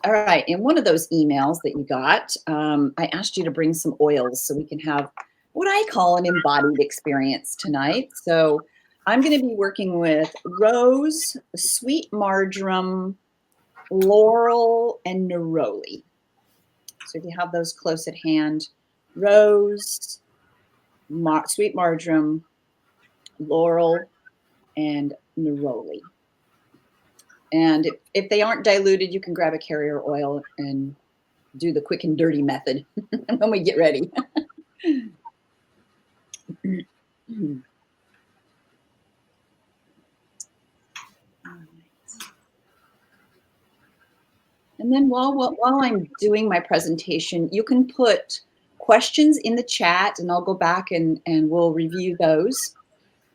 All right. In one of those emails that you got, I asked you to bring some oils so we can have what I call an embodied experience tonight. So I'm going to be working with rose, sweet marjoram, laurel, and neroli. So if you have those close at hand, rose, sweet marjoram, laurel, and neroli. And if they aren't diluted, you can grab a carrier oil and do the quick and dirty method when we get ready. And then while I'm doing my presentation, you can put questions in the chat and I'll go back and we'll review those.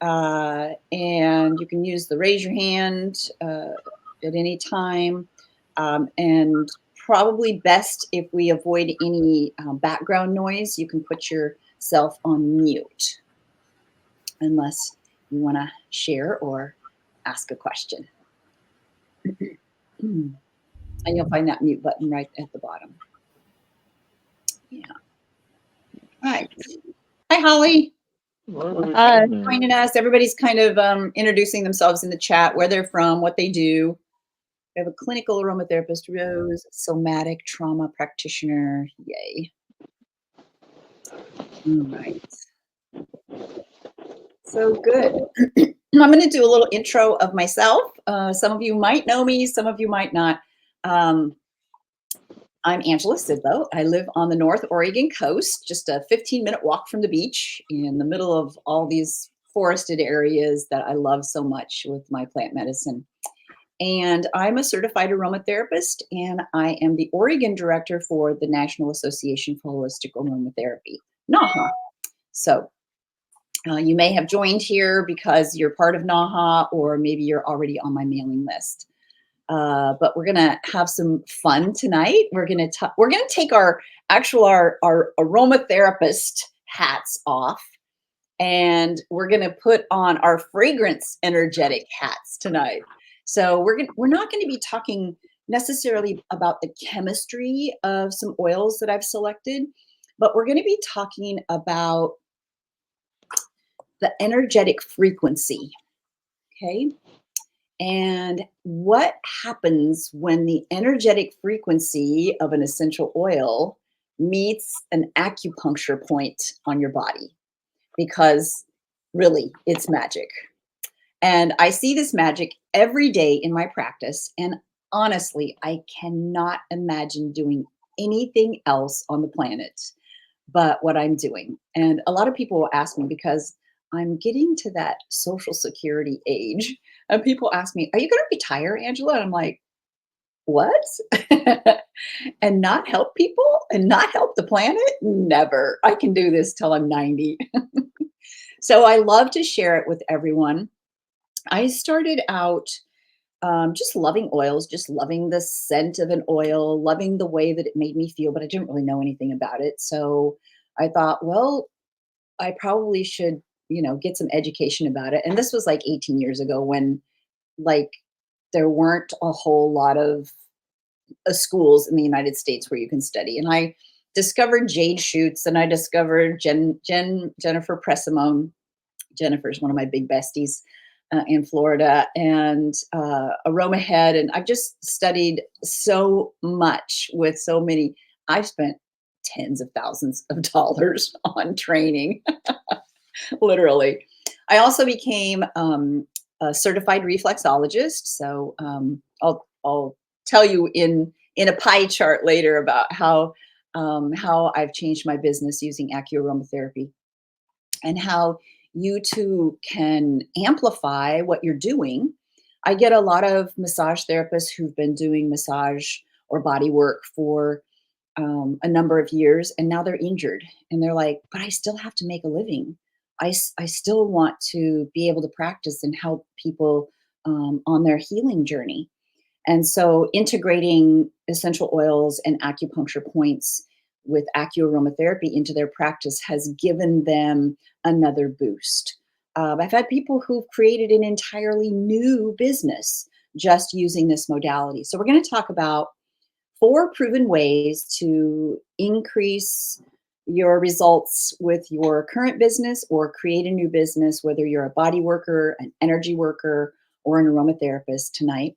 And you can use the raise your hand at any time. And probably best if we avoid any background noise, you can put yourself on mute unless you want to share or ask a question. And you'll find that mute button right at the bottom. Yeah. All right. Hi, Holly. Joining us. Everybody's kind of introducing themselves in the chat, where they're from, what they do. We have a clinical aromatherapist, Rose, somatic trauma practitioner. Yay. All right. So good. I'm going to do a little intro of myself. Some of you might know me, some of you might not. I'm Angela Sidlo. I live on the North Oregon coast, just a 15-minute walk from the beach in the middle of all these forested areas that I love so much with my plant medicine. And I'm a certified aromatherapist, and I am the Oregon director for the National Association for Holistic Aromatherapy, NAHA. So you may have joined here because you're part of NAHA, or maybe you're already on my mailing list. But we're gonna have some fun tonight. We're gonna take our aromatherapist hats off, and we're gonna put on our fragrance energetic hats tonight. So we're not going to be talking necessarily about the chemistry of some oils that I've selected, but we're going to be talking about the energetic frequency. Okay. And what happens when the energetic frequency of an essential oil meets an acupuncture point on your body? Because really, it's magic. And I see this magic every day in my practice. And honestly, I cannot imagine doing anything else on the planet but what I'm doing. And a lot of people will ask me, because I'm getting to that Social Security age. And people ask me, are you going to retire, Angela? And I'm like, what? And not help people and not help the planet? Never. I can do this till I'm 90. So I love to share it with everyone. I started out just loving oils, just loving the scent of an oil, loving the way that it made me feel, but I didn't really know anything about it. So I thought, well, I probably should, get some education about it. And this was like 18 years ago, when like there weren't a whole lot of schools in the United States where you can study. And I discovered Jade Shoots, and I discovered Jennifer Pressimone. Jennifer's one of my big besties in Florida, and Aroma Head. And I've just studied so much with so many. I've spent tens of thousands of dollars on training, literally. I also became a certified reflexologist. So I'll tell you in a pie chart later about how I've changed my business using AcuAroma Therapy, and how you too can amplify what you're doing. I get a lot of massage therapists who've been doing massage or body work for a number of years, and now they're injured, and they're like, but I still have to make a living. I still want to be able to practice and help people on their healing journey. And so integrating essential oils and acupuncture points with AcuAroma Therapy into their practice has given them another boost. I've had people who've created an entirely new business just using this modality. So we're going to talk about 4 proven ways to increase your results with your current business or create a new business, whether you're a body worker, an energy worker, or an aromatherapist tonight.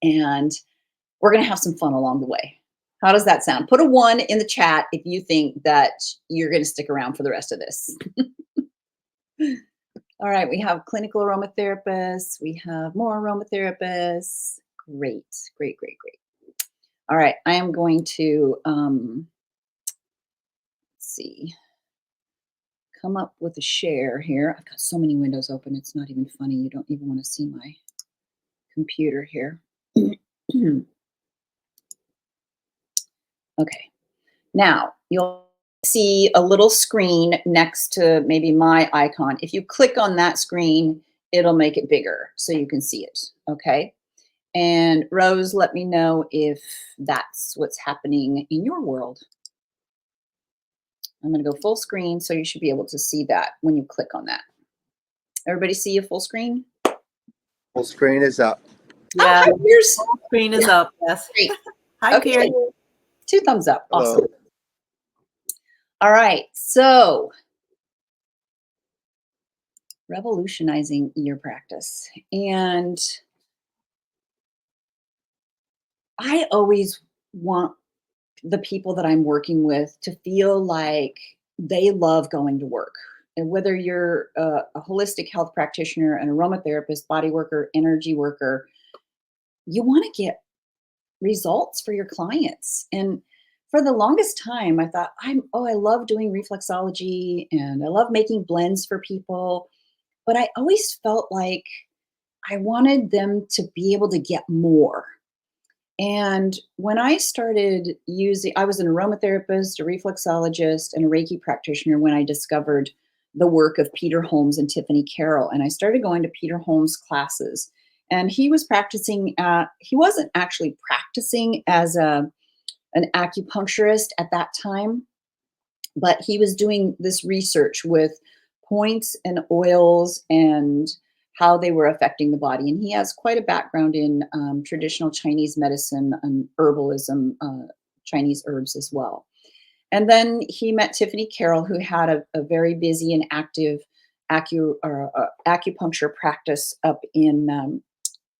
And we're going to have some fun along the way. How does that sound? Put a 1 in the chat if you think that you're going to stick around for the rest of this. All right, we have clinical aromatherapists. We have more aromatherapists. Great, great, great, great. All right, I am going to, let's see, come up with a share here. I've got so many windows open, it's not even funny. You don't even want to see my computer here. Okay, now you'll see a little screen next to maybe my icon. If you click on that screen, it'll make it bigger so you can see it, okay? And Rose, let me know if that's what's happening in your world. I'm going to go full screen, so you should be able to see that when you click on that. Everybody see a full screen? Full screen is up. Yeah, oh, hi, Piers. full screen is up. Yes. Great. Hi, Okay. Piers. 2 thumbs up. Hello. Awesome. All right. So, revolutionizing your practice. And I always want the people that I'm working with to feel like they love going to work. And whether you're a holistic health practitioner, an aromatherapist, body worker, energy worker, you want to get results for your clients. And for the longest time, I thought, I love doing reflexology and I love making blends for people. But I always felt like I wanted them to be able to get more. And when I started using, I was an aromatherapist, a reflexologist, and a Reiki practitioner when I discovered the work of Peter Holmes and Tiffany Carroll. And I started going to Peter Holmes' classes. And he was practicing he wasn't actually practicing as an acupuncturist at that time, but he was doing this research with points and oils and how they were affecting the body. And he has quite a background in traditional Chinese medicine and herbalism, Chinese herbs as well. And then he met Tiffany Carroll, who had a very busy and active acupuncture practice up in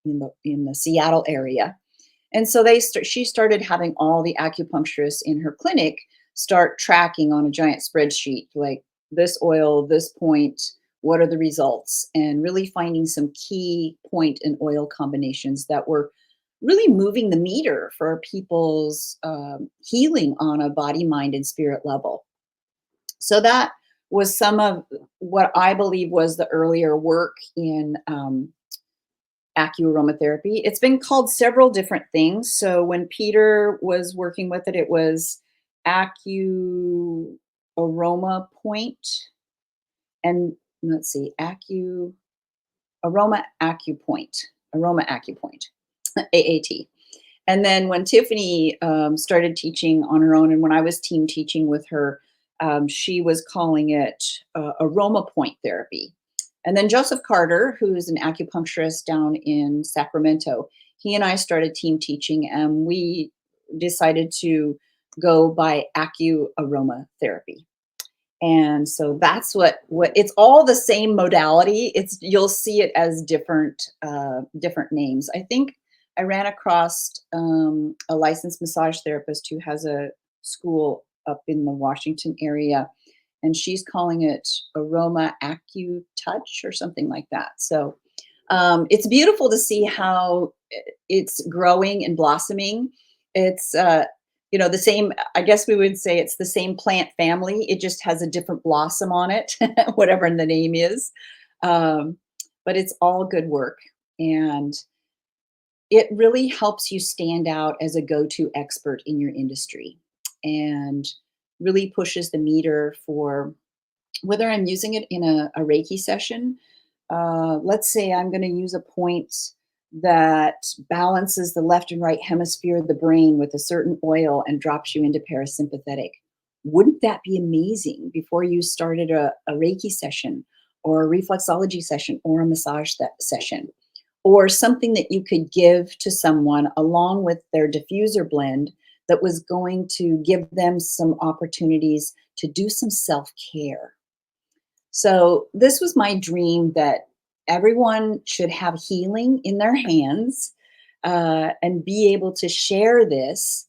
the Seattle area. And so she started having all the acupuncturists in her clinic start tracking on a giant spreadsheet, like this oil, this point, what are the results, and really finding some key point and oil combinations that were really moving the meter for people's healing on a body, mind, and spirit level. So that was some of what I believe was the earlier work in AcuAroma Therapy. It's been called several different things. So when Peter was working with it, it was AcuAroma Point, and let's see, Aroma Acupoint, AAT. And then when Tiffany started teaching on her own, and when I was team teaching with her, she was calling it Aroma Point Therapy. And then Joseph Carter, who is an acupuncturist down in Sacramento, he and I started team teaching, and we decided to go by AcuAroma Therapy. And so that's what it's all the same modality. You'll see it as different names. I think I ran across a licensed massage therapist who has a school up in the Washington area, and she's calling it Aroma AcuTouch or something like that. So it's beautiful to see how it's growing and blossoming. It's the same, I guess we would say it's the same plant family. It just has a different blossom on it, whatever the name is. But it's all good work. And it really helps you stand out as a go-to expert in your industry and really pushes the meter for whether I'm using it in a Reiki session. Let's say I'm going to use a point that balances the left and right hemisphere of the brain with a certain oil and drops you into parasympathetic. Wouldn't that be amazing before you started a Reiki session or a reflexology session or a massage session? or something that you could give to someone along with their diffuser blend that was going to give them some opportunities to do some self-care. So this was my dream, that everyone should have healing in their hands, and be able to share this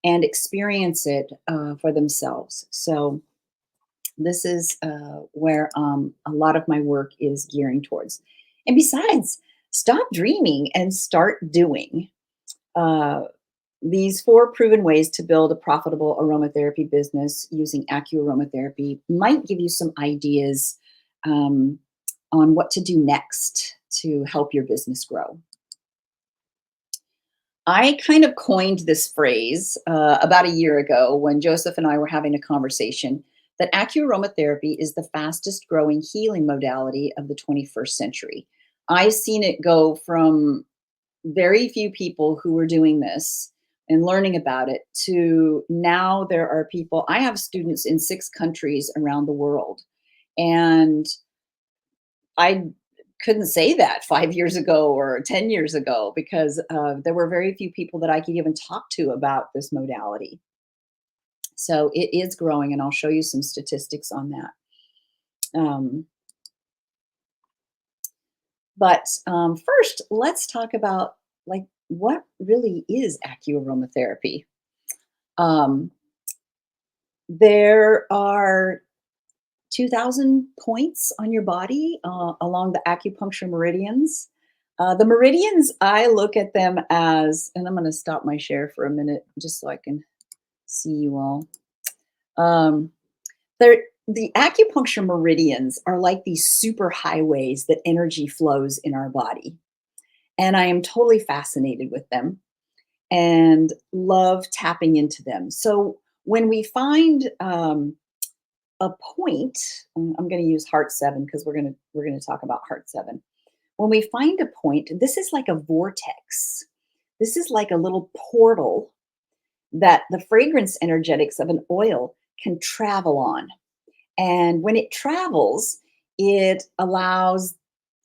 and experience it for themselves. So this is where a lot of my work is gearing towards. And besides, stop dreaming and start doing. Uh, these 4 proven ways to build a profitable aromatherapy business using AcuAroma Therapy might give you some ideas um, on what to do next to help your business grow. I kind of coined this phrase about a year ago when Joseph and I were having a conversation, that AcuAroma Therapy is the fastest growing healing modality of the 21st century. I've seen it go from very few people who were doing this and learning about it to now there are people. I have students in 6 countries around the world. And I couldn't say that 5 years ago or 10 years ago, because there were very few people that I could even talk to about this modality. So it is growing, and I'll show you some statistics on that. But first, let's talk about, like, what really is acuaromatherapy. Um, there are 2,000 points on your body along the acupuncture meridians. The meridians, I look at them as, and I'm going to stop my share for a minute just so I can see you all. Um, the acupuncture meridians are like these super highways that energy flows in our body. And I am totally fascinated with them and love tapping into them. So when we find a point, I'm going to use heart 7 because we're going to talk about heart 7. When we find a point, this is like a vortex. This is like a little portal that the fragrance energetics of an oil can travel on. And when it travels, it allows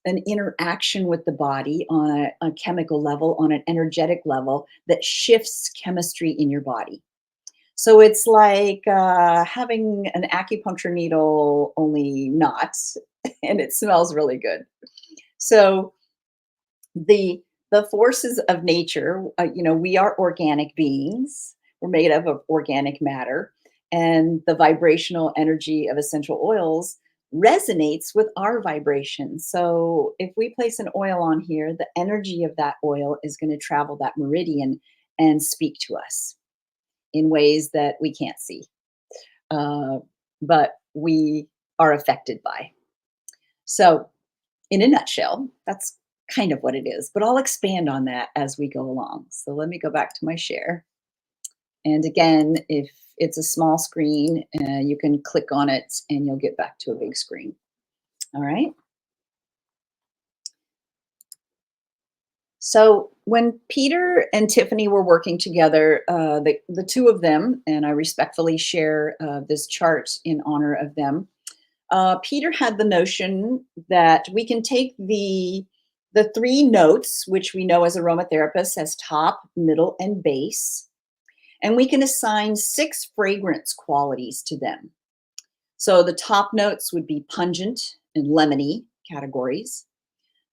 an interaction with the body on a chemical level, on an energetic level, that shifts chemistry in your body. So it's like having an acupuncture needle, only not, and it smells really good. So the forces of nature, we are organic beings. We're made up of organic matter, and the vibrational energy of essential oils resonates with our vibration. So if we place an oil on here, the energy of that oil is going to travel that meridian and speak to us in ways that we can't see, uh, but we are affected by. So, in a nutshell, that's kind of what it is, but I'll expand on that as we go along. So, let me go back to my share. And again, if it's a small screen, you can click on it and you'll get back to a big screen. All right. So when Peter and Tiffany were working together, the two of them, and I respectfully share this chart in honor of them. Peter had the notion that we can take the 3 notes, which we know as aromatherapists as top, middle, and base, and we can assign 6 fragrance qualities to them. So the top notes would be pungent and lemony categories.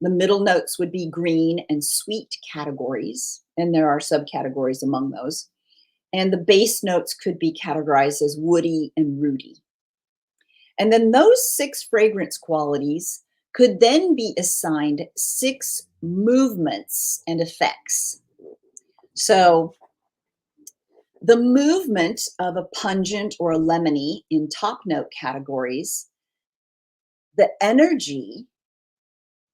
The middle notes would be green and sweet categories, and there are subcategories among those. And the base notes could be categorized as woody and rooty. And then those 6 fragrance qualities could then be assigned 6 movements and effects. So the movement of a pungent or a lemony in top note categories, the energy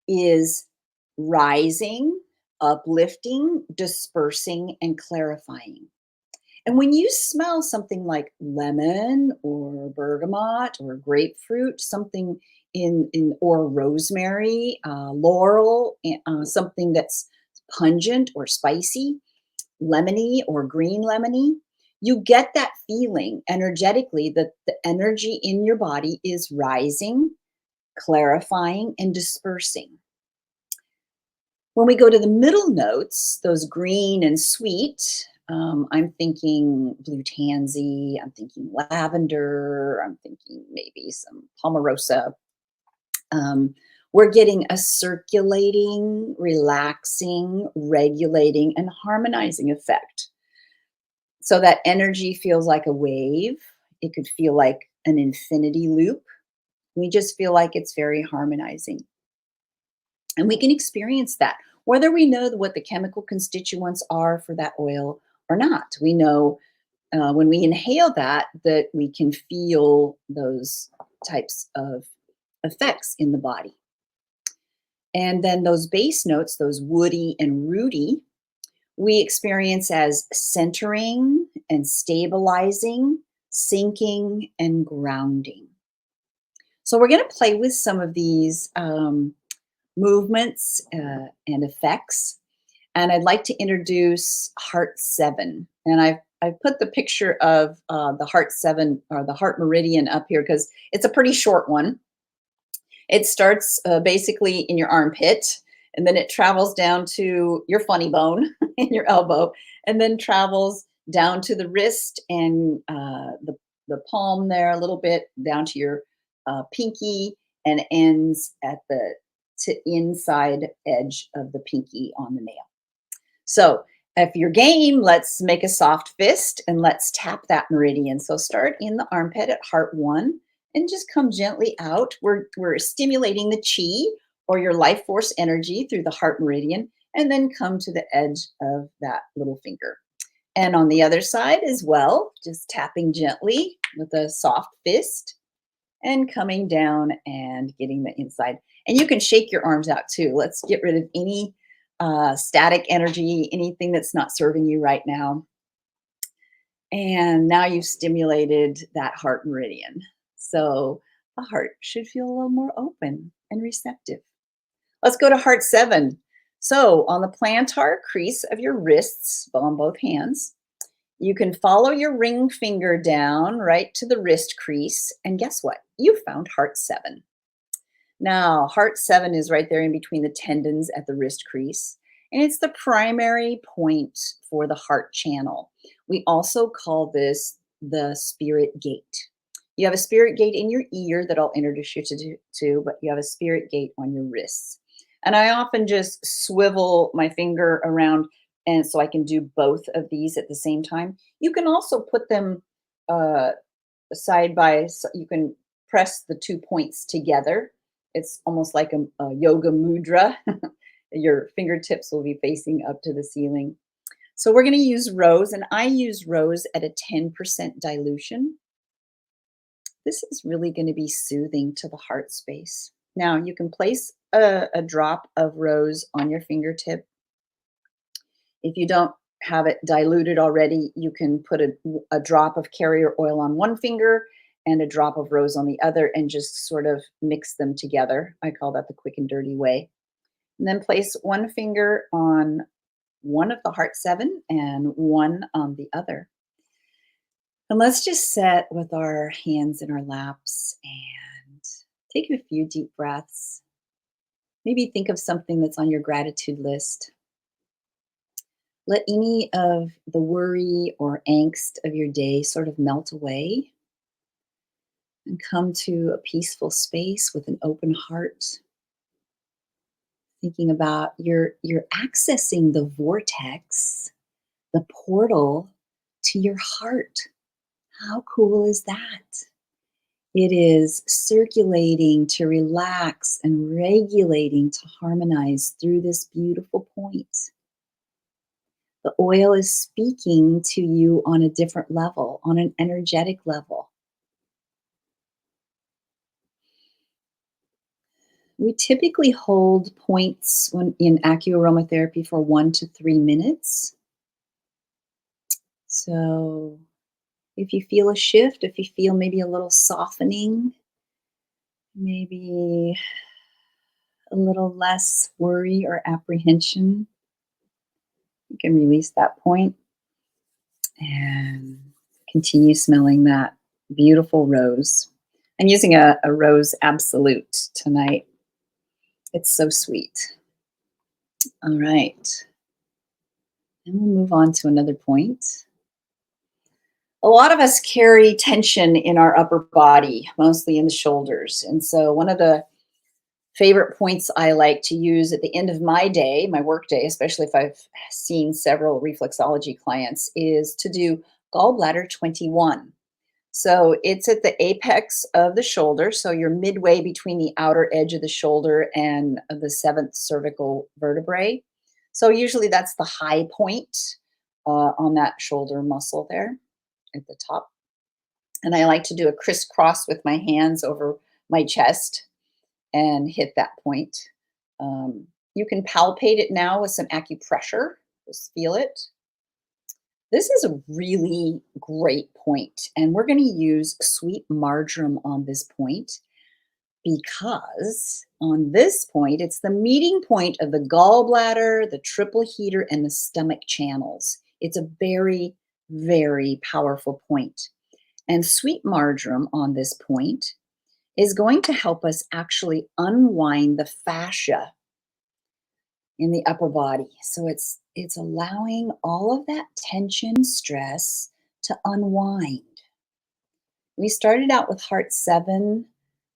is rising, uplifting, dispersing, and clarifying. And when you smell something like lemon or bergamot or grapefruit, something or rosemary, laurel, something that's pungent or spicy, lemony or green lemony, you get that feeling energetically that the energy in your body is rising, clarifying, and dispersing. When we go to the middle notes, those green and sweet, I'm thinking blue tansy, I'm thinking lavender, I'm thinking maybe some pomarosa. We're getting a circulating, relaxing, regulating, and harmonizing effect. So that energy feels like a wave. It could feel like an infinity loop. We just feel like it's very harmonizing. And we can experience that, whether we know what the chemical constituents are for that oil or not. We know when we inhale that we can feel those types of effects in the body. And then those base notes, those woody and rooty, we experience as centering and stabilizing, sinking and grounding. So we're going to play with some of these movements and effects. And I'd like to introduce Heart 7. And I've put the picture of the Heart 7 or the Heart Meridian up here because it's a pretty short one. It starts basically in your armpit, and then it travels down to your funny bone in your elbow, and then travels down to the wrist and the palm there a little bit, down to your pinky, and ends at the inside edge of the pinky on the nail. So if you're game, let's make a soft fist and let's tap that meridian. So start in the armpit at Heart 1 and just come gently out. We're stimulating the chi or your life force energy through the heart meridian, and then come to the edge of that little finger. And on the other side as well, just tapping gently with a soft fist and coming down and getting the inside. And you can shake your arms out too. Let's get rid of any static energy, anything that's not serving you right now. And now you've stimulated that heart meridian. So the heart should feel a little more open and receptive. Let's go to Heart 7. So on the plantar crease of your wrists, on both hands, you can follow your ring finger down right to the wrist crease. And guess what? You found Heart 7. Now, Heart 7 is right there in between the tendons at the wrist crease. And it's the primary point for the heart channel. We also call this the spirit gate. You have a spirit gate in your ear that I'll introduce you to, but you have a spirit gate on your wrists. And I often just swivel my finger around, and so I can do both of these at the same time. You can also put them side by, you can press the 2 points together. It's almost like a yoga mudra. Your fingertips will be facing up to the ceiling. So we're going to use rose, and I use rose at a 10% dilution. This is really going to be soothing to the heart space. Now you can place a drop of rose on your fingertip. If you don't have it diluted already, you can put a drop of carrier oil on one finger and a drop of rose on the other and just sort of mix them together. I call that the quick and dirty way. And then place one finger on one of the Heart 7 and one on the other. And let's just sit with our hands in our laps and take a few deep breaths. Maybe think of something that's on your gratitude list. Let any of the worry or angst of your day sort of melt away and come to a peaceful space with an open heart. Thinking about you're accessing the vortex, the portal to your heart. How cool is that? It is circulating to relax and regulating to harmonize through this beautiful point. The oil is speaking to you on a different level, on an energetic level. We typically hold points in AcuAroma Therapy for 1 to 3 minutes. So if you feel a shift, if you feel maybe a little softening, maybe a little less worry or apprehension, you can release that point and continue smelling that beautiful rose. I'm using a rose absolute tonight. It's so sweet. All right. And we'll move on to another point. A lot of us carry tension in our upper body, mostly in the shoulders. And so, one of the favorite points I like to use at the end of my day, my work day, especially if I've seen several reflexology clients, is to do gallbladder 21. So it's at the apex of the shoulder. So you're midway between the outer edge of the shoulder and the seventh cervical vertebrae. So usually that's the high point on that shoulder muscle there at the top. And I like to do a crisscross with my hands over my chest and hit that point. You can palpate it now with some acupressure. Just feel it. This is a really great point, and we're going to use sweet marjoram on this point because on this point, it's the meeting point of the gallbladder, the triple heater, and the stomach channels. It's a very, very powerful point. And sweet marjoram on this point is going to help us actually unwind the fascia in the upper body. So it's allowing all of that tension, stress to unwind. We started out with heart 7,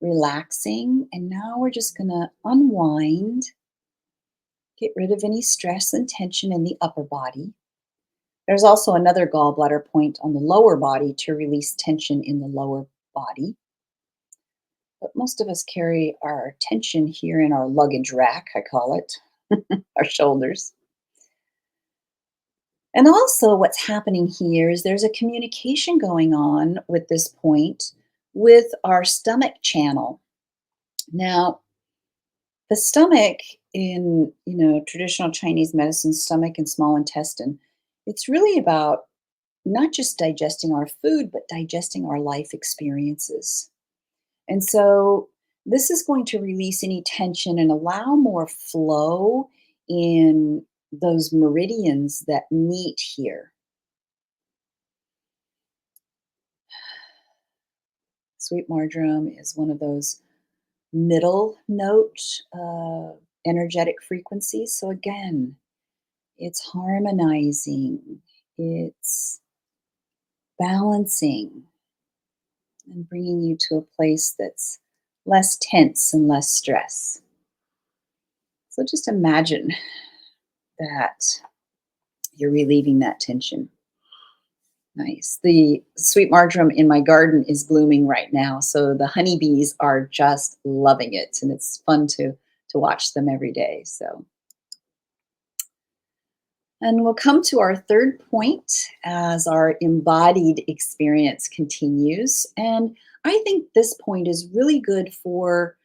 relaxing, and now we're just going to unwind, get rid of any stress and tension in the upper body. There's also another gallbladder point on the lower body to release tension in the lower body. But most of us carry our tension here in our luggage rack, I call it, our shoulders. And also, what's happening here is there's a communication going on with this point with our stomach channel. Now, the stomach in traditional Chinese medicine, stomach and small intestine, it's really about not just digesting our food, but digesting our life experiences. And so this is going to release any tension and allow more flow in those meridians that meet here. Sweet marjoram is one of those middle note energetic frequencies. So again, it's harmonizing, it's balancing, and bringing you to a place that's less tense and less stress. So just imagine that you're relieving that tension. Nice. The sweet marjoram in my garden is blooming right now, so the honeybees are just loving it, and it's fun to watch them every day. So, and we'll come to our third point as our embodied experience continues, and I think this point is really good for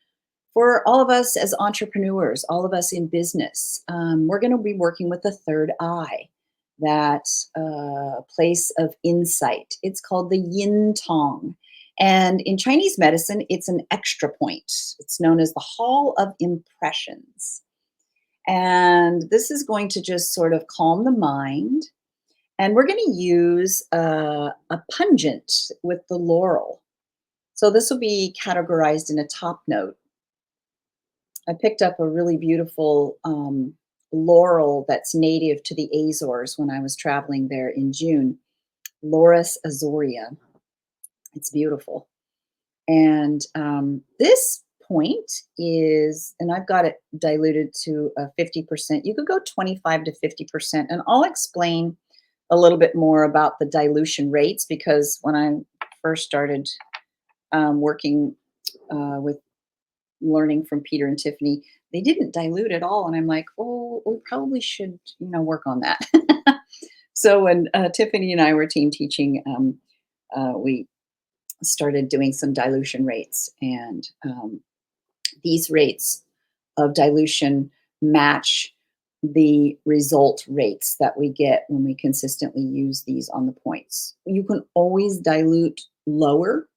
all of us as entrepreneurs, all of us in business. We're going to be working with the third eye, that place of insight. It's called the yin tong. And in Chinese medicine, it's an extra point. It's known as the Hall of Impressions. And this is going to just sort of calm the mind. And we're going to use a pungent with the laurel. So this will be categorized in a top note. I picked up a really beautiful laurel that's native to the Azores when I was traveling there in June. Laurus azorea. It's beautiful. And this point is, and I've got it diluted to 50%. You could go 25 to 50%. And I'll explain a little bit more about the dilution rates because when I first started working with learning from Peter and Tiffany, they didn't dilute at all. And I'm like, oh, we probably should, work on that. So when Tiffany and I were team teaching, we started doing some dilution rates. And these rates of dilution match the result rates that we get when we consistently use these on the points. You can always dilute lower.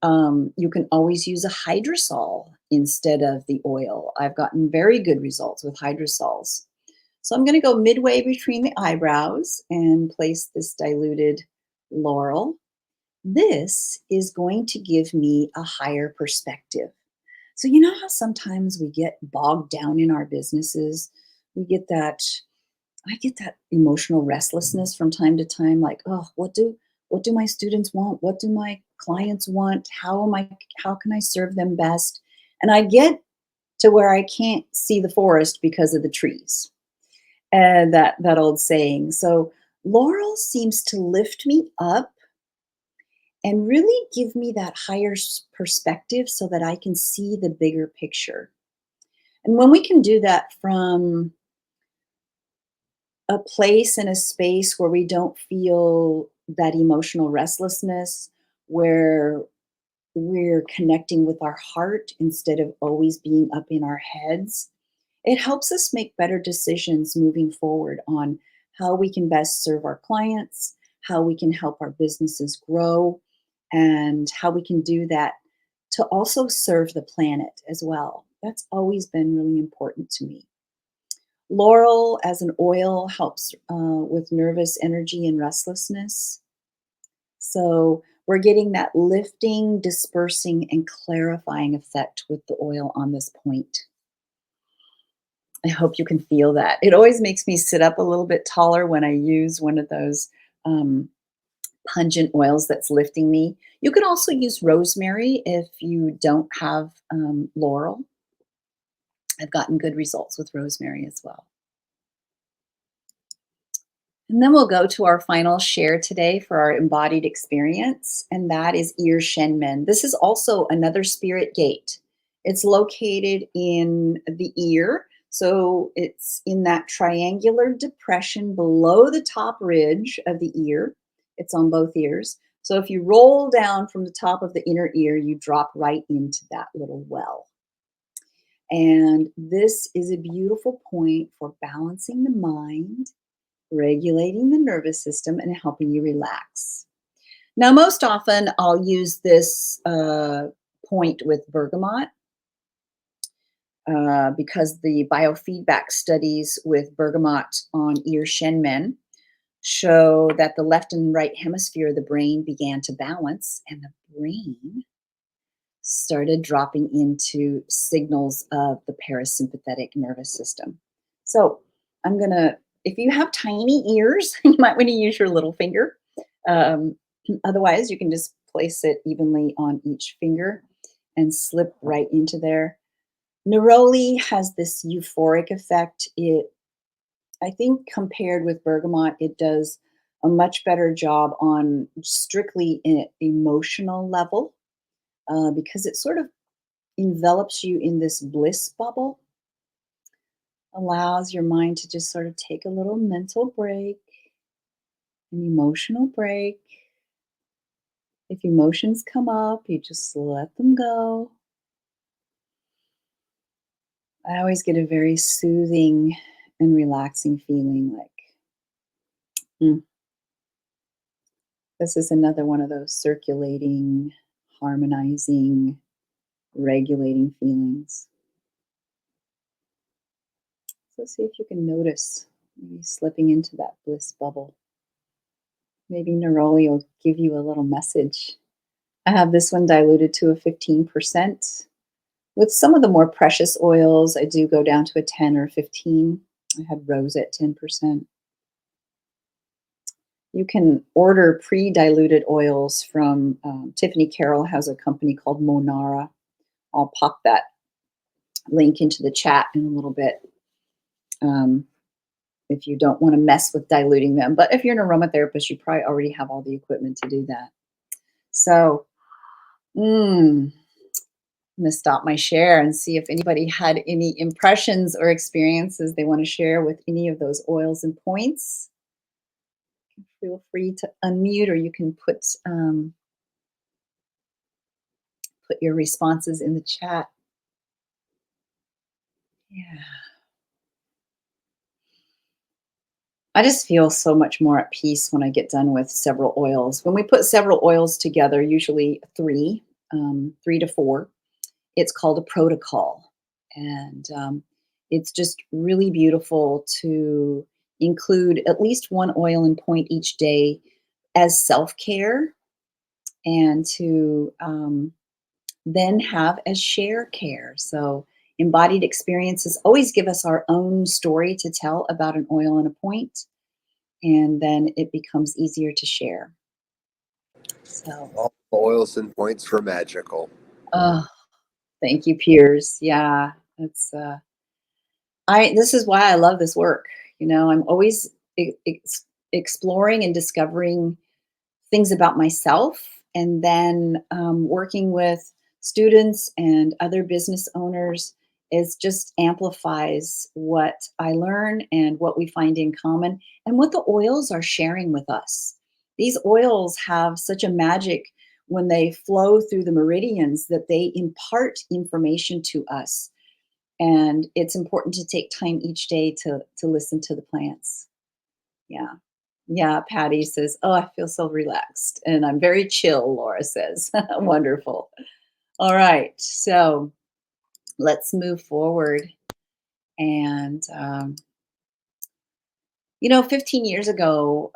You can always use a hydrosol instead of the oil. I've gotten very good results with hydrosols. So I'm going to go midway between the eyebrows and place this diluted laurel. This is going to give me a higher perspective. So you know how sometimes we get bogged down in our businesses? we get that, I get that emotional restlessness from time to time, like, oh, what do my students want? What do my clients want? How can I serve them best? And I get to where I can't see the forest because of the trees. And that old saying. So Laurel seems to lift me up and really give me that higher perspective so that I can see the bigger picture. And when we can do that from a place and a space where we don't feel that emotional restlessness, where we're connecting with our heart instead of always being up in our heads, it helps us make better decisions moving forward on how we can best serve our clients, how we can help our businesses grow, and how we can do that to also serve the planet as well. That's always been really important to me. Laurel as an oil helps with nervous energy and restlessness. So we're getting that lifting, dispersing, and clarifying effect with the oil on this point. I hope you can feel that. It always makes me sit up a little bit taller when I use one of those um, pungent oils that's lifting me. You can also use rosemary if you don't have laurel. I've gotten good results with rosemary as well. And then we'll go to our final share today for our embodied experience, and that is Ir Shenmen. This is also another spirit gate. It's located in the ear, so it's in that triangular depression below the top ridge of the ear. It's on both ears. So if you roll down from the top of the inner ear, you drop right into that little well. And this is a beautiful point for balancing the mind, regulating the nervous system, and helping you relax. Now, most often I'll use this point with bergamot because the biofeedback studies with bergamot on Ir Shenmen show that the left and right hemisphere of the brain began to balance, and the brain started dropping into signals of the parasympathetic nervous system. So I'm going to, if you have tiny ears, you might want to use your little finger. Um, Otherwise, you can just place it evenly on each finger and slip right into there. Neroli has this euphoric effect. I think compared with bergamot, it does a much better job on strictly an emotional level because it sort of envelops you in this bliss bubble, allows your mind to just sort of take a little mental break, an emotional break. If emotions come up, you just let them go. I always get a very soothing and relaxing feeling like, "Hmm, this is another one of those circulating, harmonizing, regulating feelings." So see if you can notice maybe slipping into that bliss bubble. Maybe neroli will give you a little message. I have this one diluted to a 15%. With some of the more precious oils, I do go down to a 10 or 15. I had rose at 10%. You can order pre-diluted oils from Tiffany Carroll has a company called Monara. I'll pop that link into the chat in a little bit um, if you don't want to mess with diluting them. But if you're an aromatherapist, you probably already have all the equipment to do that. So, I'm going to stop my share and see if anybody had any impressions or experiences they want to share with any of those oils and points. Feel free to unmute, or you can put your responses in the chat. Yeah. I just feel so much more at peace when I get done with several oils. When we put several oils together, usually three to four, it's called a protocol. And it's just really beautiful to include at least one oil and point each day as self-care, and to then have as share care. So Embodied experiences always give us our own story to tell about an oil and a point, and then it becomes easier to share. So, All oils and points were magical. oh, thank you, Piers. Yeah, it's I this is why I love this work. I'm always exploring and discovering things about myself, and then working with students and other business owners is just amplifies what I learn and what we find in common and what the oils are sharing with us. These oils have such a magic when they flow through the meridians that they impart information to us, and it's important to take time each day to listen to the plants. Yeah. Yeah, Patty says, "Oh, I feel so relaxed and I'm very chill," Laura says. Wonderful. All right. So let's move forward. And, 15 years ago,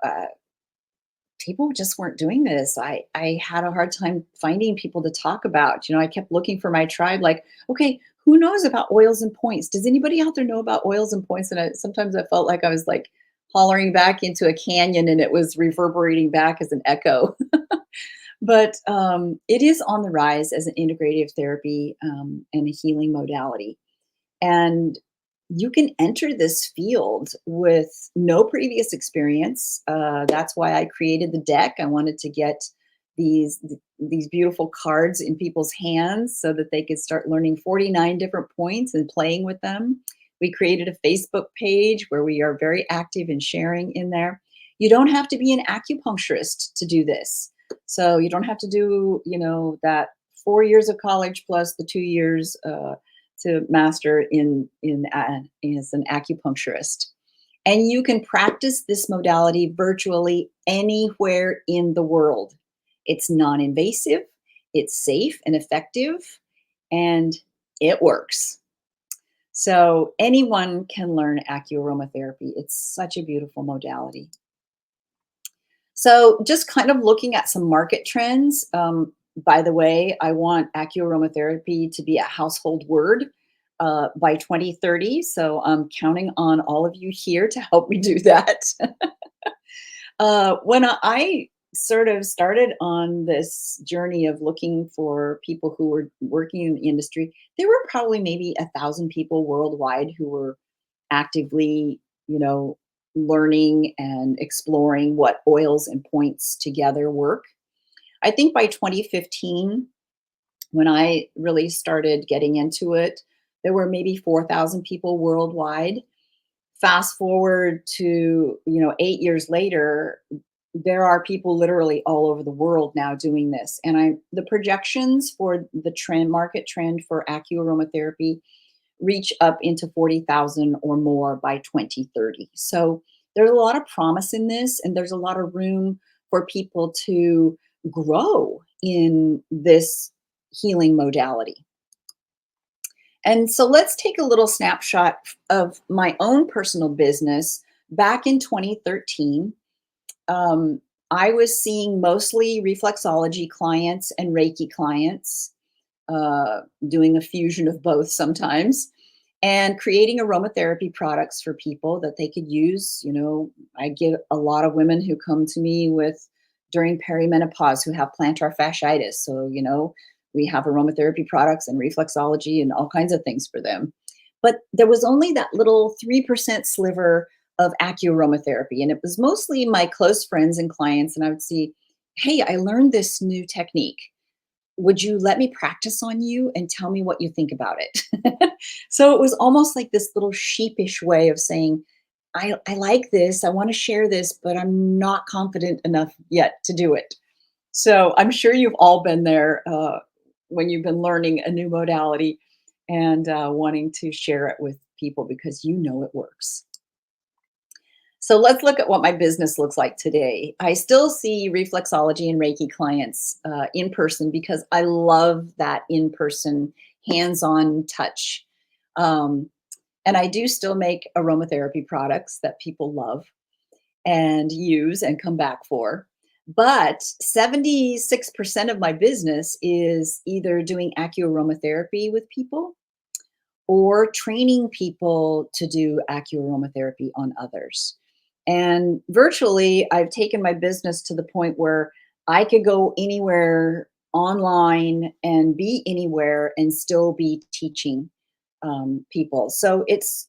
people just weren't doing this. I had a hard time finding people to talk about. I kept looking for my tribe, like, okay, who knows about oils and points? Does anybody out there know about oils and points? And sometimes I felt like I was like hollering back into a canyon and it was reverberating back as an echo. But it is on the rise as an integrative therapy and a healing modality. And you can enter this field with no previous experience. That's why I created the deck. I wanted to get these beautiful cards in people's hands so that they could start learning 49 different points and playing with them. We created a Facebook page where we are very active in sharing in there. You don't have to be an acupuncturist to do this. So you don't have to do, that 4 years of college plus the 2 years to master as an acupuncturist. And you can practice this modality virtually anywhere in the world. It's non-invasive, it's safe and effective, and it works. So anyone can learn AcuAroma Therapy. It's such a beautiful modality. So just kind of looking at some market trends. By the way, I want AcuAroma Therapy to be a household word by 2030. So I'm counting on all of you here to help me do that. When I sort of started on this journey of looking for people who were working in the industry, there were probably maybe 1,000 people worldwide who were actively, learning and exploring what oils and points together work. I think by 2015, when I really started getting into it, there were maybe 4,000 people worldwide. Fast forward to, 8 years later, there are people literally all over the world now doing this. And the projections for the market trend for acuaromatherapy reach up into 40,000 or more by 2030. So there's a lot of promise in this, and there's a lot of room for people to grow in this healing modality. And so let's take a little snapshot of my own personal business. Back in 2013, I was seeing mostly reflexology clients and Reiki clients, doing a fusion of both sometimes, and creating aromatherapy products for people that they could use. I get a lot of women who come to me during perimenopause who have plantar fasciitis. So, we have aromatherapy products and reflexology and all kinds of things for them. But there was only that little 3% sliver of acuaromatherapy. And it was mostly my close friends and clients. And I would see, hey, I learned this new technique. Would you let me practice on you and tell me what you think about it? So it was almost like this little sheepish way of saying, I like this, I want to share this, but I'm not confident enough yet to do it. So I'm sure you've all been there when you've been learning a new modality and wanting to share it with people because it works. So let's look at what my business looks like today. I still see reflexology and Reiki clients in person because I love that in-person, hands-on touch. And I do still make aromatherapy products that people love and use and come back for. But 76% of my business is either doing acuaromatherapy with people or training people to do AcuAroma Therapy on others. And virtually, I've taken my business to the point where I could go anywhere online and be anywhere and still be teaching people. So it's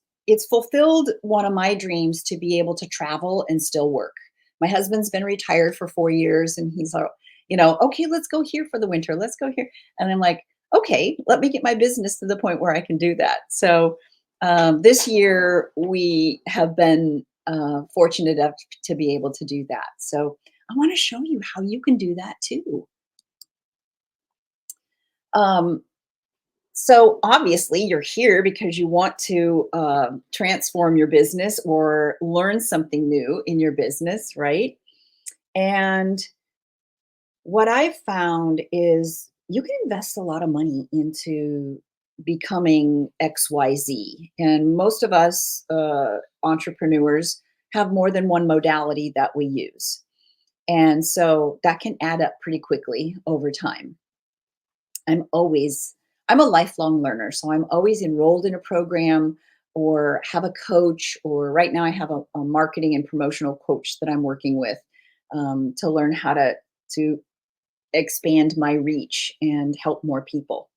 fulfilled one of my dreams to be able to travel and still work. My husband's been retired for 4 years, and he's like, okay, let's go here for the winter. Let's go here, and I'm like, okay, let me get my business to the point where I can do that. So this year we have been fortunate enough to be able to do that. So I want to show you how you can do that too. Um, So obviously, you're here because you want to transform your business or learn something new in your business, right? And what I've found is you can invest a lot of money into becoming XYZ. And most of us entrepreneurs have more than one modality that we use. And so that can add up pretty quickly over time. I'm always I'm a lifelong learner, so I'm always enrolled in a program or have a coach, or right now I have a marketing and promotional coach that I'm working with to learn how to expand my reach and help more people.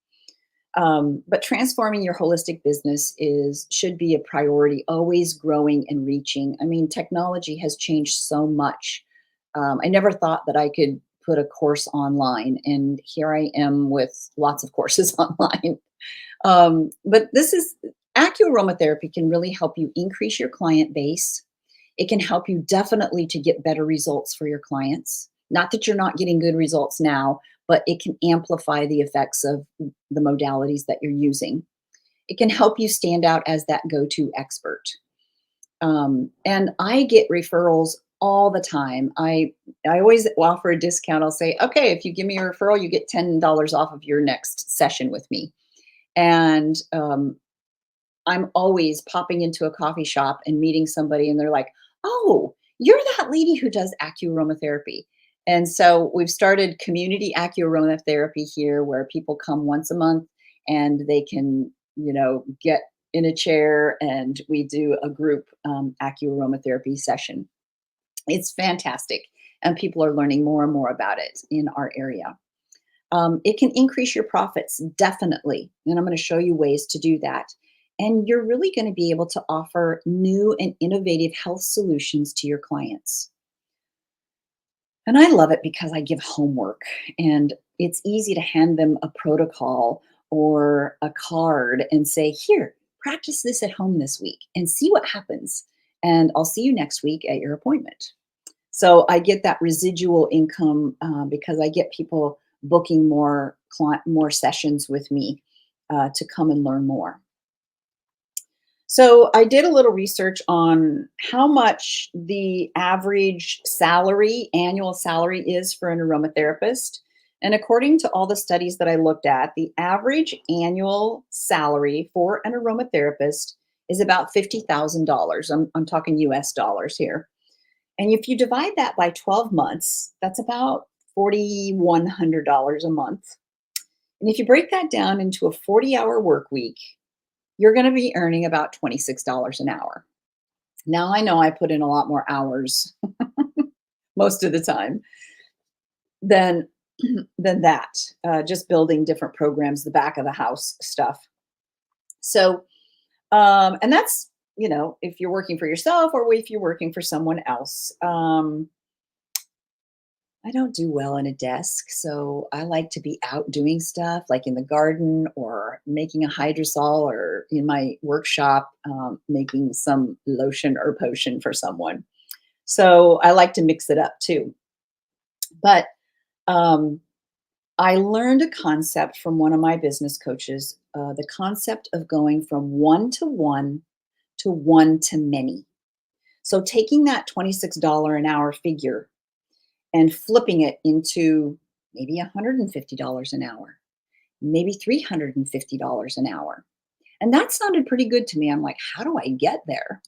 But transforming your holistic business is should be a priority, always growing and reaching. I mean, technology has changed so much. I never thought that I could put a course online, and here I am with lots of courses online. But this is AcuAroma Therapy can really help you increase your client base. It can help you definitely to get better results for your clients. Not that you're not getting good results now, but it can amplify the effects of the modalities that you're using. It can help you stand out as that go-to expert. And I get referrals all the time. I always offer a discount. I'll say, okay, if you give me a referral, you get $10 off of your next session with me. And I'm always popping into a coffee shop and meeting somebody, and they're like, "Oh, you're that lady who does AcuAroma Therapy." And so we've started community AcuAroma Therapy here, where people come once a month and they can, get in a chair, and we do a group AcuAroma Therapy session. It's fantastic, and people are learning more and more about it in our area. It can increase your profits, definitely. And I'm going to show you ways to do that. And you're really going to be able to offer new and innovative health solutions to your clients. And I love it because I give homework, and it's easy to hand them a protocol or a card and say, here, practice this at home this week and see what happens. And I'll see you next week at your appointment. So I get that residual income because I get people booking more sessions with me to come and learn more. So I did a little research on how much the average annual salary is for an aromatherapist. And according to all the studies that I looked at, the average annual salary for an aromatherapist is about $50,000. I'm talking US dollars here. And if you divide that by 12 months, that's about $4,100 a month. And if you break that down into a 40-hour work week, you're going to be earning about $26 an hour. Now, I know I put in a lot more hours most of the time than than that, just building different programs, the back of the house stuff. So, and that's, if you're working for yourself or if you're working for someone else. I don't do well in a desk, so I like to be out doing stuff like in the garden or making a hydrosol, or in my workshop making some lotion or potion for someone. So I like to mix it up too. But um, I learned a concept from one of my business coaches, the concept of going from one to one to one to many. So taking that $26 an hour figure and flipping it into maybe $150 an hour, maybe $350 an hour. And that sounded pretty good to me. I'm like, how do I get there?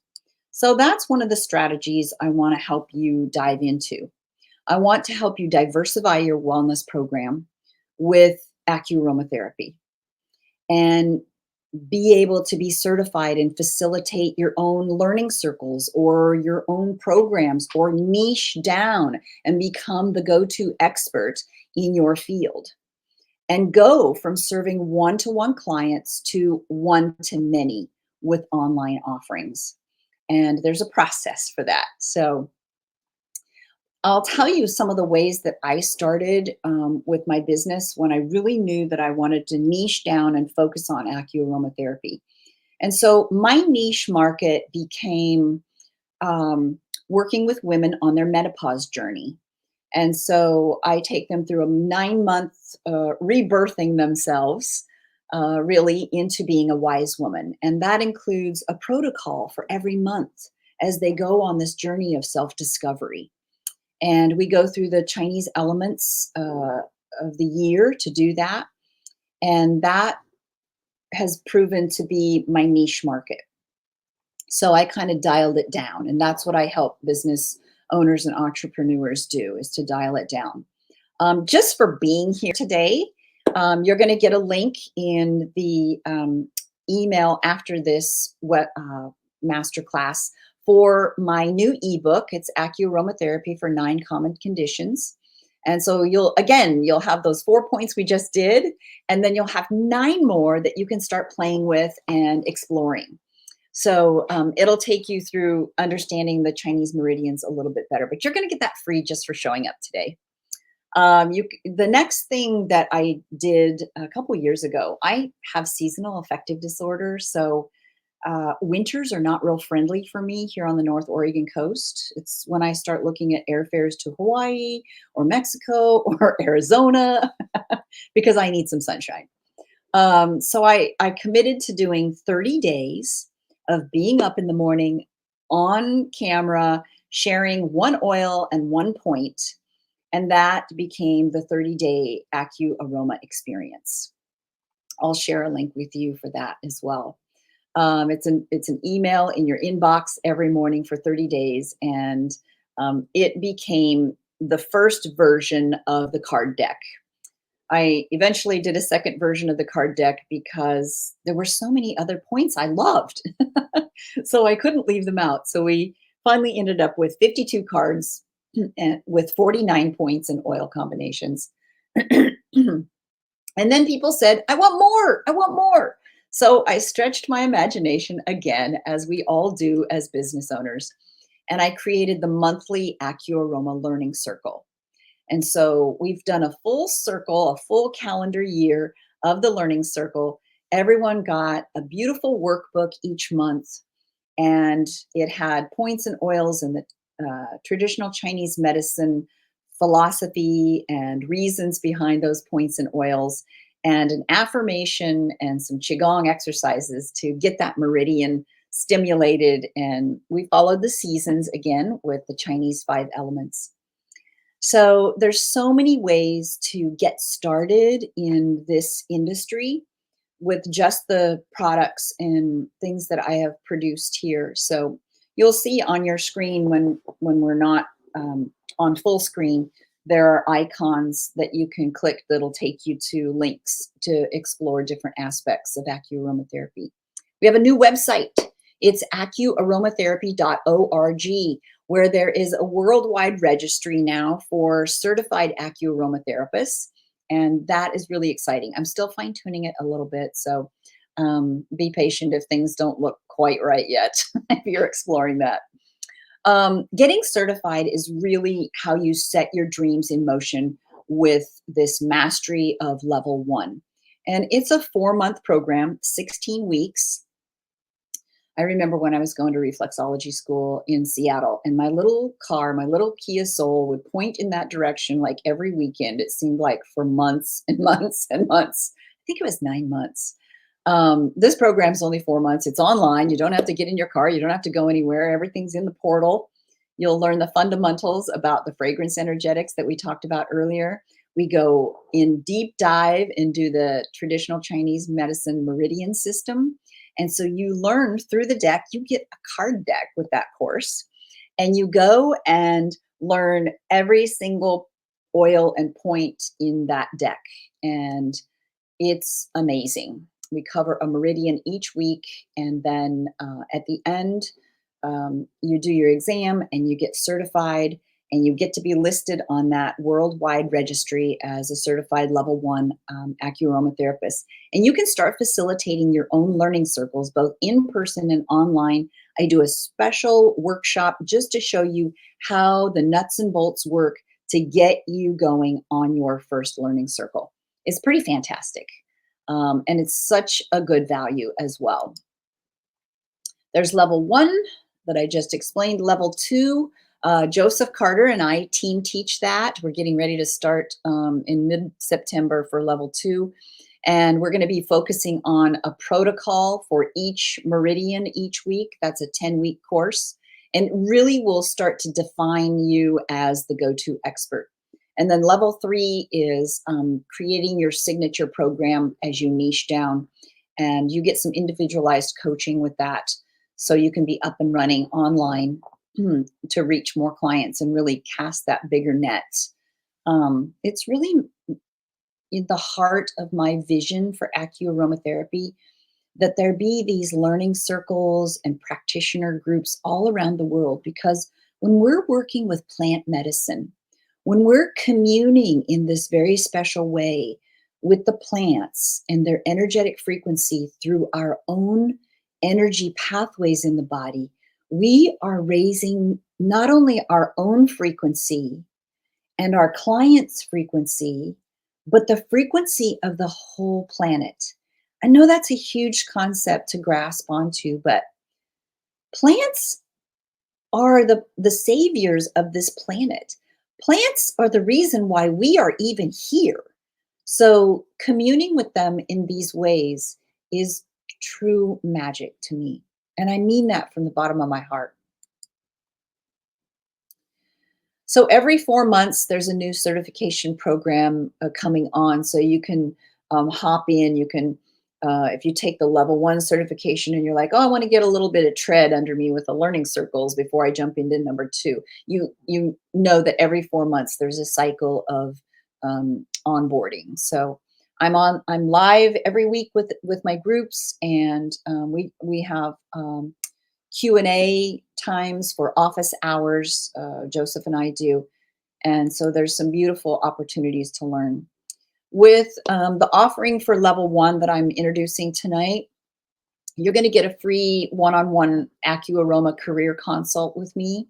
So that's one of the strategies I want to help you dive into. I want to help you diversify your wellness program with AcuAroma Therapy. And be able to be certified and facilitate your own learning circles or your own programs, or niche down and become the go-to expert in your field, and go from serving one-to-one clients to one-to-many with online offerings. And there's a process for that. So I'll tell you some of the ways that I started with my business when I really knew that I wanted to niche down and focus on AcuAroma Therapy. And so my niche market became working with women on their menopause journey. And so I take them through a 9-month rebirthing themselves, really into being a wise woman. And that includes a protocol for every month as they go on this journey of self discovery. And we go through the Chinese elements of the year to do that. And that has proven to be my niche market. So I kind of dialed it down. And that's what I help business owners and entrepreneurs do, is to dial it down. Just for being here today, you're going to get a link in the email after this masterclass for my new ebook. It's AcuAroma Therapy for 9 Common Conditions. And so you'll have those 4 points we just did, and then you'll have 9 more that you can start playing with and exploring. So it'll take you through understanding the Chinese meridians a little bit better, but you're going to get that free just for showing up today. The next thing that I did a couple years ago, I have seasonal affective disorder. So winters are not real friendly for me here on the North Oregon coast. It's when I start looking at airfares to Hawaii or Mexico or Arizona because I need some sunshine. So I committed to doing 30 days of being up in the morning on camera, sharing one oil and one point. And that became the 30-day AcuAroma experience. I'll share a link with you for that as well. It's an email in your inbox every morning for 30 days. And it became the first version of the card deck. I eventually did a second version of the card deck because there were so many other points I loved. So I couldn't leave them out. So we finally ended up with 52 cards and with 49 points and oil combinations. And then people said, I want more. I want more. So I stretched my imagination again, as we all do as business owners. And I created the monthly AcuAroma Learning Circle. And so we've done a full circle, a full calendar year of the Learning Circle. Everyone got a beautiful workbook each month, and it had points and oils and the traditional Chinese medicine philosophy and reasons behind those points and oils, and an affirmation and some Qigong exercises to get that meridian stimulated. And we followed the seasons again with the Chinese 5 elements. So there's so many ways to get started in this industry with just the products and things that I have produced here. So you'll see on your screen when we're not on full screen, there are icons that you can click that'll take you to links to explore different aspects of AcuAroma Therapy. We have a new website. It's acuaromatherapy.org, where there is a worldwide registry now for certified AcuAroma therapists. And that is really exciting. I'm still fine tuning it a little bit. So be patient if things don't look quite right yet, if you're exploring that. Getting certified is really how you set your dreams in motion with this mastery of level 1. And it's a 4-month program, 16 weeks. I remember when I was going to reflexology school in Seattle, and my little car, my little Kia Soul, would point in that direction like every weekend. It seemed like for months and months and months. I think it was 9 months. This program's only 4 months. It's online. You don't have to get in your car. You don't have to go anywhere. Everything's in the portal. You'll learn the fundamentals about the fragrance energetics that we talked about earlier. We go in deep dive and do the traditional Chinese medicine meridian system. And so you learn through the deck. You get a card deck with that course. And you go and learn every single oil and point in that deck. And it's amazing. We cover a meridian each week, and then at the end, you do your exam and you get certified, and you get to be listed on that worldwide registry as a certified level 1 AcuAroma therapist. And you can start facilitating your own learning circles, both in person and online. I do a special workshop just to show you how the nuts and bolts work to get you going on your first learning circle. It's pretty fantastic. And it's such a good value as well. There's level 1 that I just explained. Level 2, Joseph Carter and I team teach that. We're getting ready to start in mid-September for level 2. And we're going to be focusing on a protocol for each meridian each week. That's a 10-week course. And really will start to define you as the go-to expert. And then level 3 is creating your signature program as you niche down. And you get some individualized coaching with that, so you can be up and running online to reach more clients and really cast that bigger net. It's really in the heart of my vision for AcuAroma Therapy that there be these learning circles and practitioner groups all around the world, because when we're working with plant medicine, when we're communing in this very special way with the plants and their energetic frequency through our own energy pathways in the body, we are raising not only our own frequency and our clients' frequency, but the frequency of the whole planet. I know that's a huge concept to grasp onto, but plants are the saviors of this planet. Plants are the reason why we are even here. So communing with them in these ways is true magic to me. And I mean that from the bottom of my heart. So every 4 months, there's a new certification program coming on. So you can hop in. You can, if you take the level 1 certification and you're like, oh, I want to get a little bit of tread under me with the learning circles before I jump into number 2. You know that every 4 months there's a cycle of onboarding. So I'm live every week with my groups, and we have Q&A times for office hours. Joseph and I do. And so there's some beautiful opportunities to learn. With the offering for level 1 that I'm introducing tonight, you're going to get a free one-on-one AcuAroma career consult with me.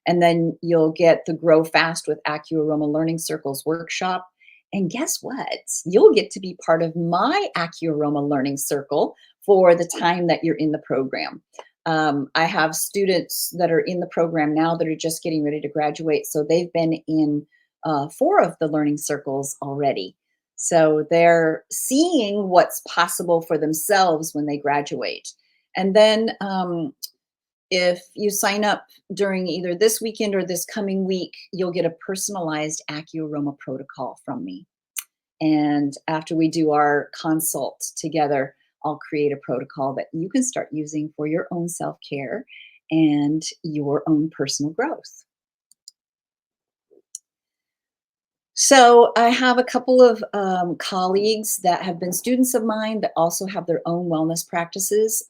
And then you'll get the Grow Fast with AcuAroma Learning Circles workshop. And guess what? You'll get to be part of my AcuAroma Learning Circle for the time that you're in the program. I have students that are in the program now that are just getting ready to graduate. So they've been in 4 of the learning circles already. So they're seeing what's possible for themselves when they graduate. And then if you sign up during either this weekend or this coming week, you'll get a personalized AcuAroma protocol from me. And after we do our consult together, I'll create a protocol that you can start using for your own self-care and your own personal growth. So I have a couple of colleagues that have been students of mine that also have their own wellness practices.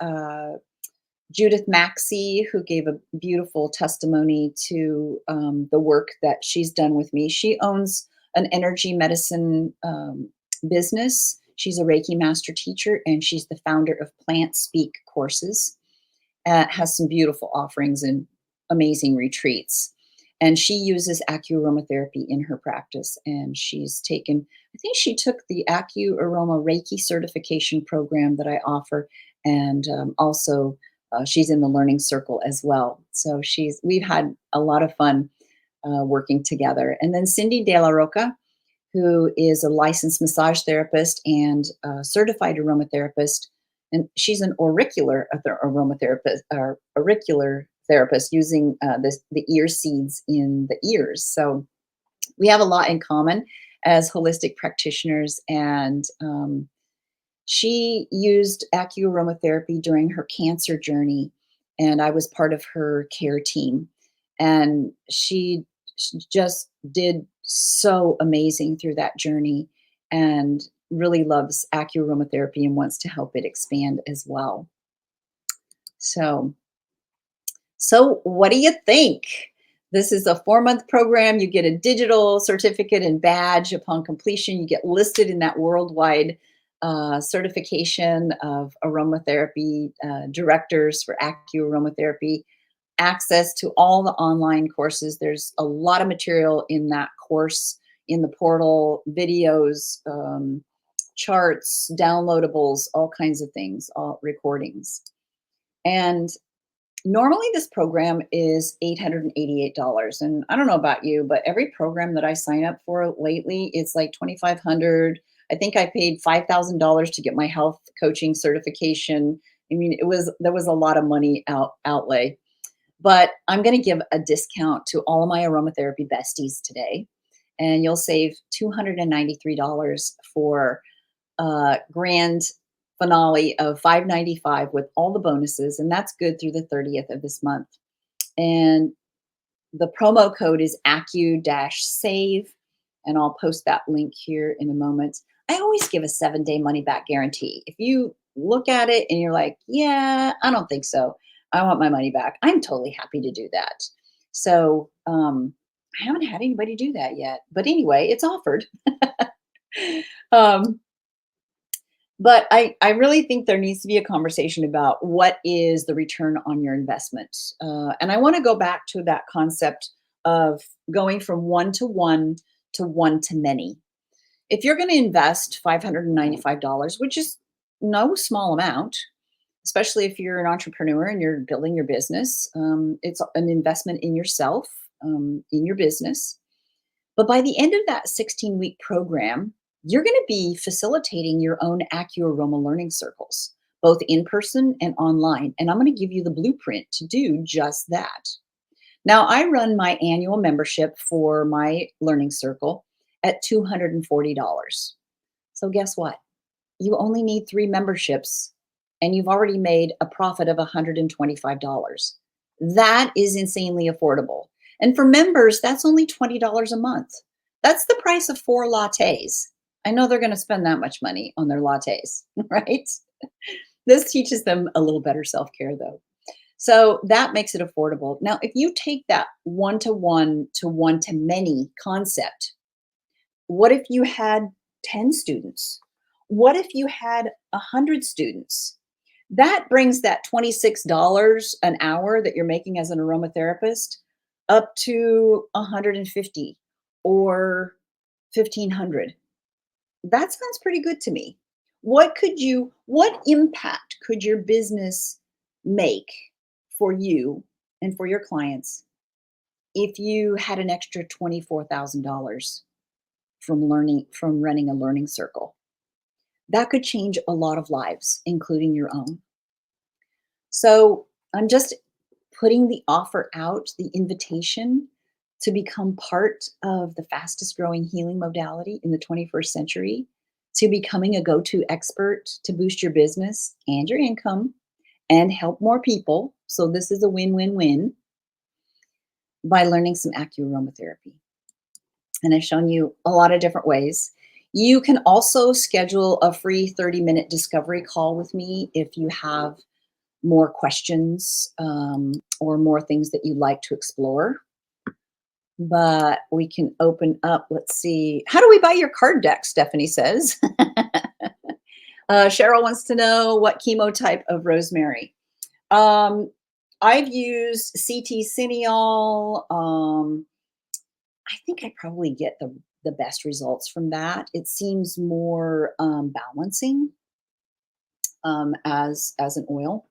Judith Maxey, who gave a beautiful testimony to the work that she's done with me. She owns an energy medicine business. She's a Reiki master teacher, and she's the founder of Plant Speak courses. Has some beautiful offerings and amazing retreats. And she uses AcuAroma Therapy in her practice. And she's taken, I think she took the AcuAroma Reiki certification program that I offer. And also she's in the learning circle as well. So we've had a lot of fun working together. And then Cindy De La Roca, who is a licensed massage therapist and certified aromatherapist. And she's an auricular therapist using the ear seeds in the ears. So we have a lot in common as holistic practitioners. And she used AcuAroma Therapy during her cancer journey, and I was part of her care team. And she just did so amazing through that journey. And really loves AcuAroma Therapy and wants to help it expand as well. So, so what do you think? This is a 4-month program. You get a digital certificate and badge upon completion. You get listed in that worldwide certification of aromatherapy directors for AcuAroma access to all the online courses. There's a lot of material in that course, in the portal, videos, charts, downloadables, all kinds of things, all recordings. And normally this program is $888. And I don't know about you, but every program that I sign up for lately, it's like $2,500. I think I paid $5,000 to get my health coaching certification. I mean, there was a lot of money outlay. But I'm going to give a discount to all of my aromatherapy besties today. And you'll save $293 for a grand finale of $595 with all the bonuses. And that's good through the 30th of this month. And the promo code is ACU-SAVE. And I'll post that link here in a moment. I always give a 7-day money back guarantee. If you look at it and you're like, yeah, I don't think so, I want my money back, I'm totally happy to do that. So I haven't had anybody do that yet. But anyway, it's offered. But I really think there needs to be a conversation about what is the return on your investment. And I want to go back to that concept of going from one-to-one to one-to-many. If you're going to invest $595, which is no small amount, especially if you're an entrepreneur and you're building your business, it's an investment in yourself, in your business. But by the end of that 16-week program, you're going to be facilitating your own AcuAroma learning circles, both in person and online. And I'm going to give you the blueprint to do just that. Now, I run my annual membership for my learning circle at $240. So guess what? You only need 3 memberships and you've already made a profit of $125. That is insanely affordable. And for members, that's only $20 a month. That's the price of 4 lattes. I know they're going to spend that much money on their lattes, right? This teaches them a little better self-care though. So that makes it affordable. Now, if you take that one-to-one to one-to-many concept, what if you had 10 students? What if you had 100 students? That brings that $26 an hour that you're making as an aromatherapist up to $150 or $1,500. That sounds pretty good to me. What impact could your business make for you and for your clients if you had an extra $24,000 from running a learning circle? That could change a lot of lives, including your own. So I'm just putting the offer out, the invitation to become part of the fastest growing healing modality in the 21st century, to becoming a go-to expert to boost your business and your income and help more people. So this is a win-win-win by learning some AcuAroma Therapy. And I've shown you a lot of different ways. You can also schedule a free 30-minute discovery call with me if you have more questions or more things that you'd like to explore. But we can open up, let's see. How do we buy your card deck, Stephanie says. Cheryl wants to know what chemotype of rosemary. I've used CT Cineol. I think I probably get the best results from that. It seems more balancing as an oil.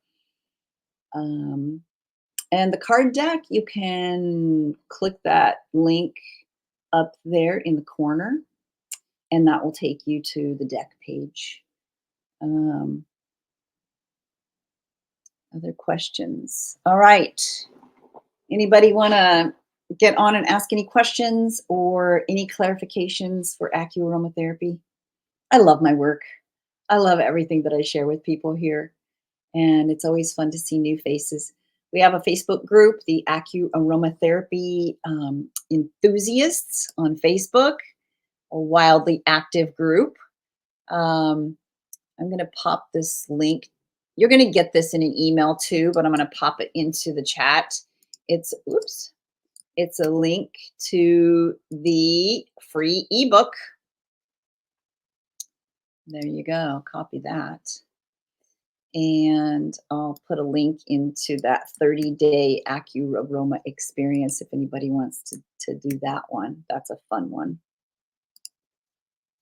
And the card deck, you can click that link up there in the corner, and that will take you to the deck page. Other questions? All right. Anybody want to get on and ask any questions or any clarifications for AcuAroma Therapy? I love my work. I love everything that I share with people here. And it's always fun to see new faces. We have a Facebook group, the AcuAroma Therapy enthusiasts on Facebook, a wildly active group. I'm going to pop this link. You're going to get this in an email too, but I'm going to pop it into the chat. It's a link to the free ebook. There you go. Copy that. And I'll put a link into that 30-day AcuAroma experience if anybody wants to do that one. That's a fun one.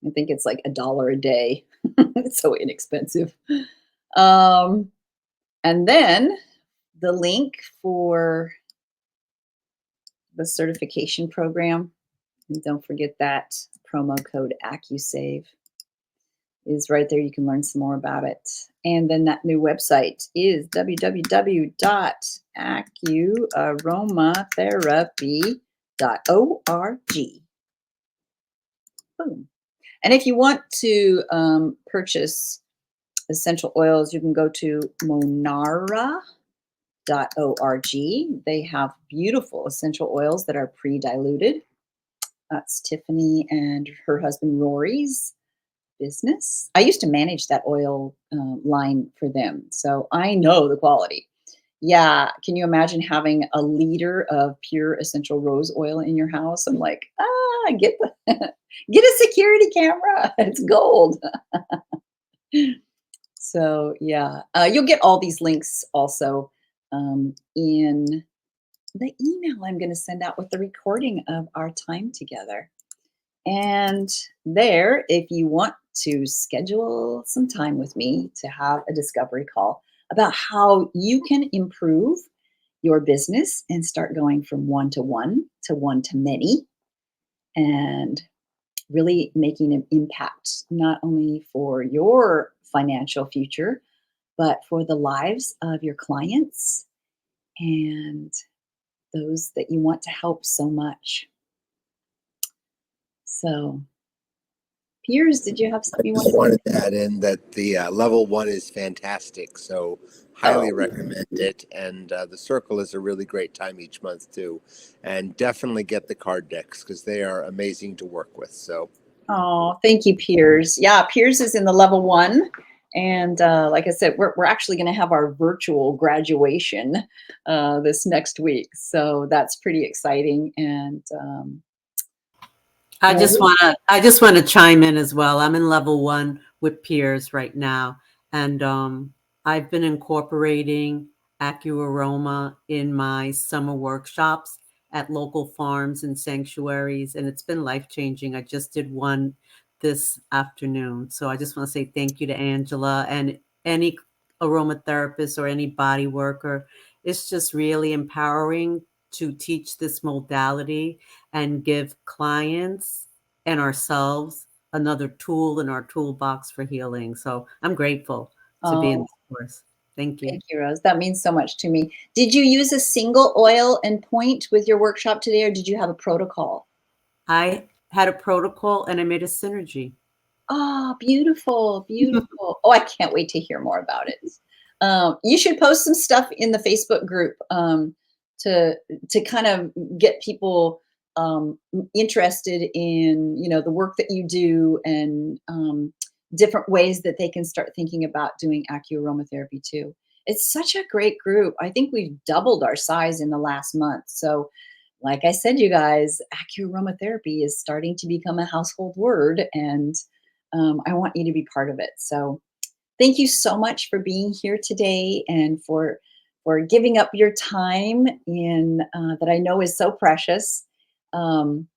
I think it's like $1 a day. It's so inexpensive. And then the link for the certification program, and don't forget that promo code AcuSave is right there. You can learn some more about it. And then that new website is www.acuaromatherapy.org. Boom. And if you want to purchase essential oils, you can go to monara.org. They have beautiful essential oils that are pre-diluted. That's Tiffany and her husband Rory's business. I used to manage that oil line for them, so I know the quality. Yeah, can you imagine having a liter of pure essential rose oil in your house? I'm like, get the get a security camera. It's gold. So yeah, you'll get all these links also in the email I'm going to send out with the recording of our time together. And there, if you want to schedule some time with me to have a discovery call about how you can improve your business and start going from one to one to many, and really making an impact not only for your financial future, but for the lives of your clients and those that you want to help so much. So, Piers, did you have something you Just wanted wanted to add in that the level 1 is fantastic, so highly to? recommend it. And the circle is a really great time each month too. And definitely get the card decks because they are amazing to work with. So Oh, thank you, Piers. Yeah, Piers is in the level 1. And like I said, we're actually going to have our virtual graduation this next week. So that's pretty exciting. And I just want to chime in as well. I'm in level 1 with peers right now, and I've been incorporating AcuAroma in my summer workshops at local farms and sanctuaries, and it's been life-changing. I just did one this afternoon. So I just want to say thank you to Angela and any aromatherapist or any body worker. It's just really empowering to teach this modality and give clients and ourselves another tool in our toolbox for healing. So I'm grateful to be in oh, this course. Thank you. thank you, Rose. That means so much to me. Did you use a single oil and point with your workshop today, or did you have a protocol? I had a protocol and I made a synergy. Oh, beautiful, beautiful. Oh, I can't wait to hear more about it. You should post some stuff in the Facebook group to kind of get people interested in, the work that you do, and different ways that they can start thinking about doing acuaromatherapy too. It's such a great group. I think we've doubled our size in the last month. So, like I said, you guys, acuaromatherapy is starting to become a household word, and I want you to be part of it. So thank you so much for being here today, and for giving up your time in that I know is so precious. Um,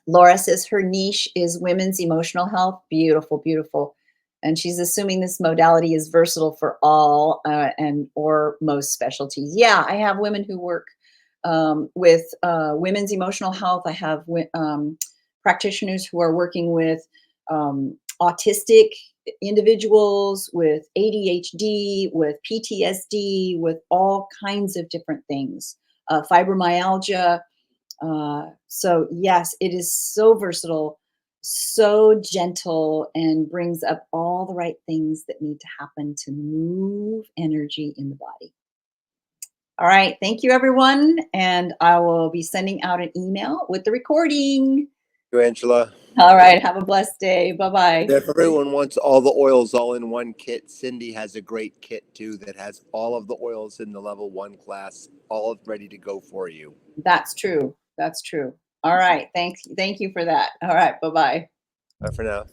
Laura says her niche is women's emotional health. Beautiful, beautiful. And she's assuming this modality is versatile for all and or most specialties. Yeah, I have women who work with women's emotional health. I have practitioners who are working with autistic individuals, with ADHD, with PTSD, with all kinds of different things, fibromyalgia. So yes, it is so versatile, so gentle, and brings up all the right things that need to happen to move energy in the body. All right. Thank you, everyone. And I will be sending out an email with the recording. thank you, Angela. All right. Have a blessed day. Bye-bye. If everyone wants all the oils all in one kit, Cindy has a great kit too that has all of the oils in the level 1 class, all ready to go for you. That's true. That's true. All right. Thank you for that. All right. Bye-bye. Bye for now.